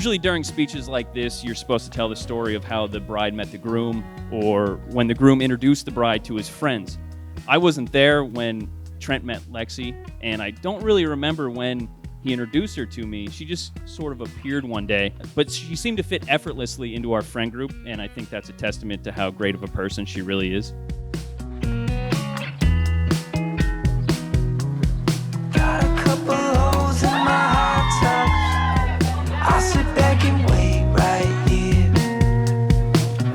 Usually during speeches like this, you're supposed to tell the story of how the bride met the groom, or when the groom introduced the bride to his friends. I wasn't there when Trent met Lexie, and I don't really remember when he introduced her to me. She just sort of appeared one day, but she seemed to fit effortlessly into our friend group, and I think that's a testament to how great of a person she really is. Got a couple holes in my hot tub. I'll sit back and wait right here.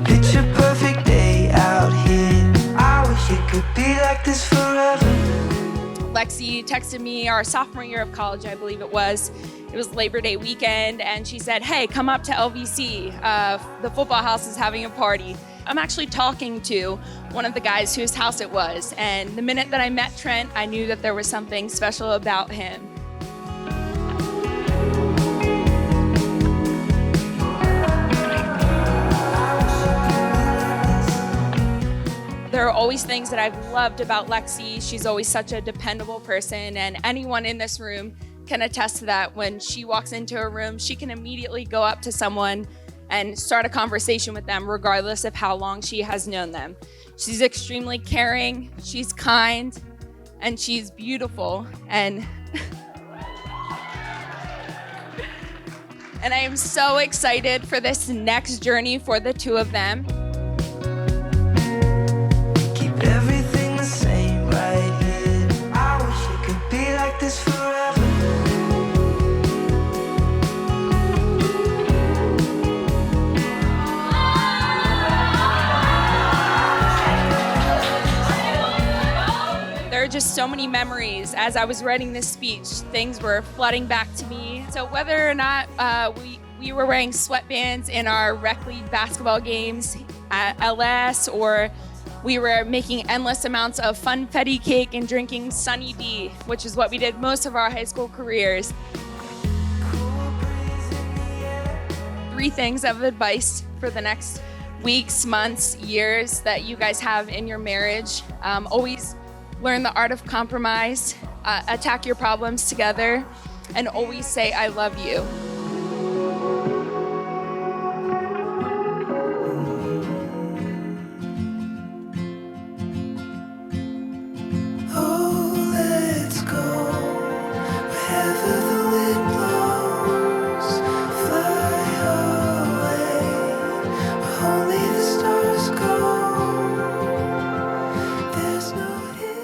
Picture perfect day out here. I wish it could be like this forever. Lexie texted me our sophomore year of college, I believe it was. It was Labor Day weekend, and she said, hey, come up to LVC. The football house is having a party. I'm actually talking to one of the guys whose house it was, and the minute that I met Trent, I knew that there was something special about him. There are always things that I've loved about Lexie. She's always such a dependable person, and anyone in this room can attest to that. When she walks into a room, she can immediately go up to someone and start a conversation with them, regardless of how long she has known them. She's extremely caring, she's kind, and she's beautiful. And I am so excited for this next journey for the two of them. Everything the same right here. I wish it could be like this forever. There are just so many memories. As I was writing this speech, things were flooding back to me. So whether or not we were wearing sweatbands in our rec league basketball games at LS, or we were making endless amounts of funfetti cake and drinking Sunny D, which is what we did most of our high school careers. 3 things of advice for the next weeks, months, years that you guys have in your marriage. Always learn the art of compromise, attack your problems together, and always say, I love you.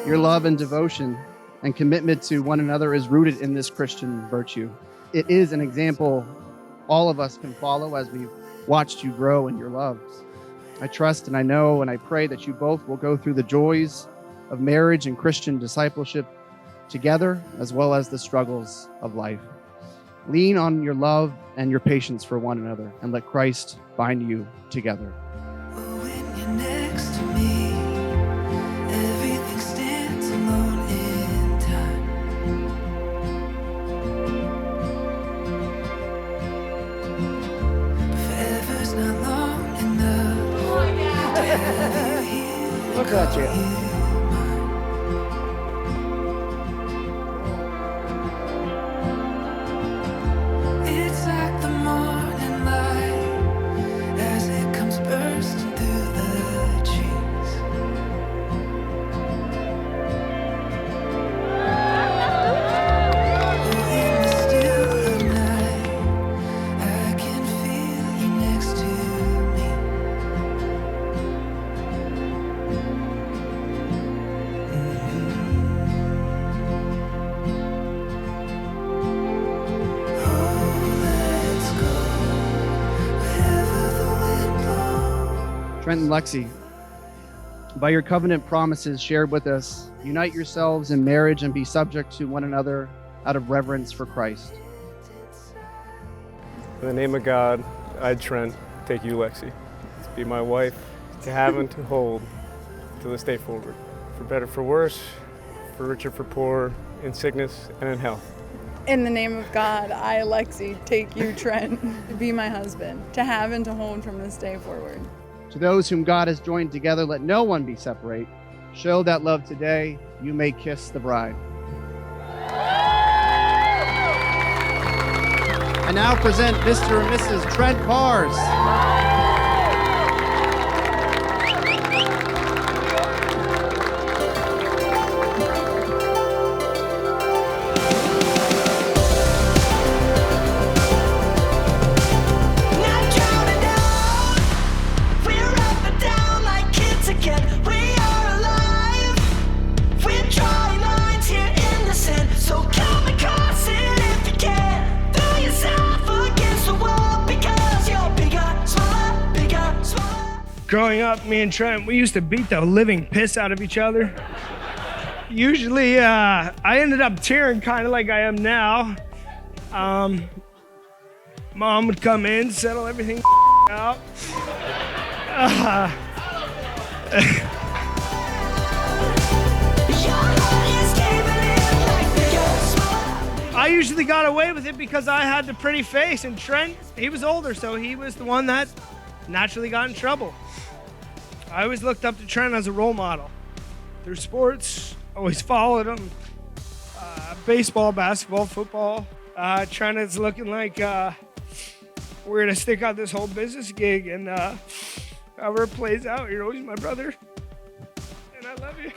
Your love and devotion and commitment to one another is rooted in this Christian virtue. It is an example all of us can follow as we've watched you grow in your love. I trust and I know and I pray that you both will go through the joys of marriage and Christian discipleship together, as well as the struggles of life. Lean on your love and your patience for one another, and let Christ bind you together. When you're next to me, everything stands alone in time. Forever's not long enough to have you here. Look at you. It's like the morning light as it comes bursting through the trees. In the still of night, I can feel you next to me. Trent and Lexie, by your covenant promises shared with us, unite yourselves in marriage and be subject to one another out of reverence for Christ. In the name of God, I, Trent, take you, Lexie, to be my wife, to have and to hold to this day forward, for better, for worse, for richer, for poor, in sickness and in health. In the name of God, I, Lexie, take you, Trent, to be my husband, to have and to hold from this day forward. To those whom God has joined together, let no one be separate. Show that love today. You may kiss the bride. I now present Mr. and Mrs. Trent Bars. Growing up, me and Trent, we used to beat the living piss out of each other. Usually, I ended up tearing kind of like I am now. Mom would come in, settle everything out. I usually got away with it because I had the pretty face, and Trent, he was older, so he was the one that naturally got in trouble. I always looked up to Trent as a role model. Through sports, always followed him. Baseball, basketball, football. Trent is looking like we're gonna stick out this whole business gig, and however it plays out, you're always my brother, and I love you.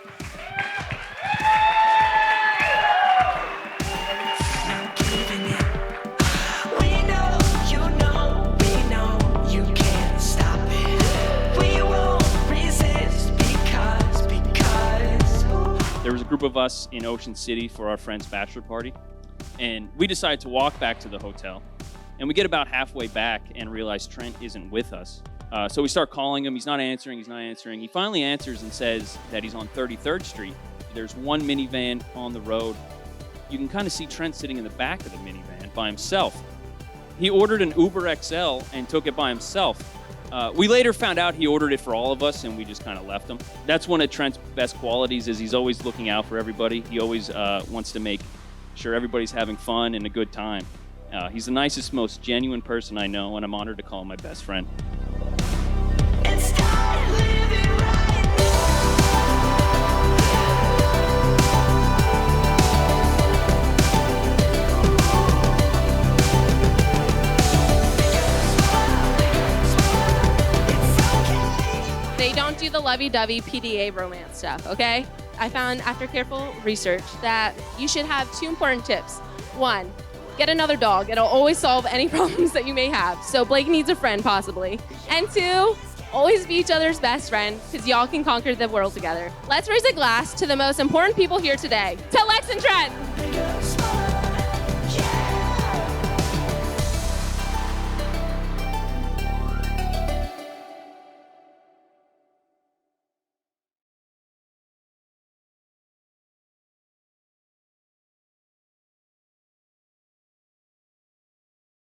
There was a group of us in Ocean City for our friend's bachelor party, and we decided to walk back to the hotel. And we get about halfway back and realize Trent isn't with us. So we start calling him. He's not answering. He finally answers and says that he's on 33rd Street. There's one minivan on the road. You can kind of see Trent sitting in the back of the minivan by himself. He ordered an Uber XL and took it by himself. We later found out he ordered it for all of us, and we just kind of left him. That's one of Trent's best qualities, is he's always looking out for everybody. He always wants to make sure everybody's having fun and a good time. He's the nicest, most genuine person I know, and I'm honored to call him my best friend. They don't do the lovey-dovey PDA romance stuff, okay? I found after careful research that you should have 2 important tips. 1, get another dog. It'll always solve any problems that you may have. So Blake needs a friend, possibly. And 2, always be each other's best friend, because y'all can conquer the world together. Let's raise a glass to the most important people here today, to Lex and Trent.